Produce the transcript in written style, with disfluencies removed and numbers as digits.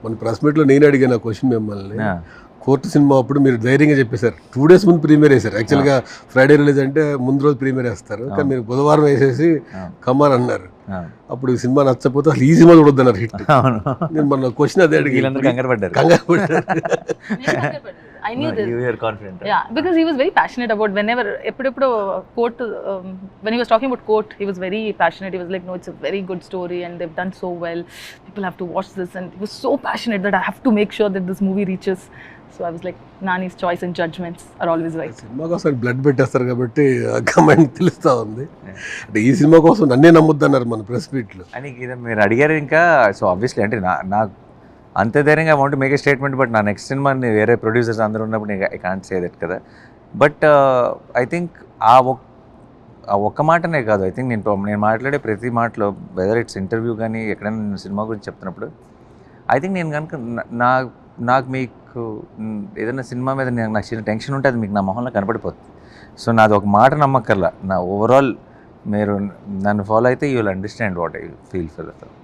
మన ప్రెస్ మీట్లో నేను అడిగాను ఆ క్వశ్చన్ మిమ్మల్ని. కోర్టు సినిమా అప్పుడు మీరు ధైర్యంగా చెప్పేశారు 2 days ముందు ప్రీమియర్ వేశారు. యాక్చువల్గా ఫ్రైడే రిలీజ్ అంటే ముందు రోజు ప్రీమియర్ వేస్తారు, కానీ మీరు బుధవారం వేసేసి కమాన్ అన్నారు. అప్పుడు ఈ సినిమా నచ్చకపోతే అసలు ఈ సినిమా చూడొద్దన్నారు హిట్. నేను మన క్వశ్చన్ అదే అడిగి కంగారు పడ్డారు. I knew this. You were confident. Yeah, because he was very passionate about whenever, eppudu quote, when he was talking about quote, he was very passionate. He was like, no, it's a very good story and they've done so well. People have to watch this, and he was so passionate that I have to make sure that this movie reaches. So I was like, Nani's choice and judgments are always right. Cinema కోసం blood పెట్టేస్తారు కాబట్టి comment తెలుస్తూ ఉంది. అంటే ఈ cinema కోసం నన్నే నమ్మొద్దన్నారు మన ప్రెస్ మీట్లో అని మీరు అడిగారు. ఇంకా సో ఆబ్వియస్లీ అంటే నాకు అంతే ధైర్యంగా want make a statement, but నా నెక్స్ట్ సినిమాని వేరే ప్రొడ్యూసర్స్ అందరూ ఉన్నప్పుడు ఐ కాంట్ సే దట్ కదా. బట్ ఐ థింక్ ఆ ఒక్క మాటనే కాదు, ఐ థింక్ నేను మాట్లాడే ప్రతి మాటలో, వెదర్ ఇట్స్ ఇంటర్వ్యూ కానీ ఎక్కడైనా నేను సినిమా గురించి చెప్తున్నప్పుడు, ఐ థింక్ నేను కనుక నాకు మీకు ఏదైనా సినిమా మీద నాకు చిన్న టెన్షన్ ఉంటే అది మీకు నా మొహంలో కనపడిపోతుంది. సో నాది ఒక మాట నమ్మక్కర్లా, నా ఓవరాల్ మీరు నన్ను ఫాలో అయితే you will understand what I feel for the film.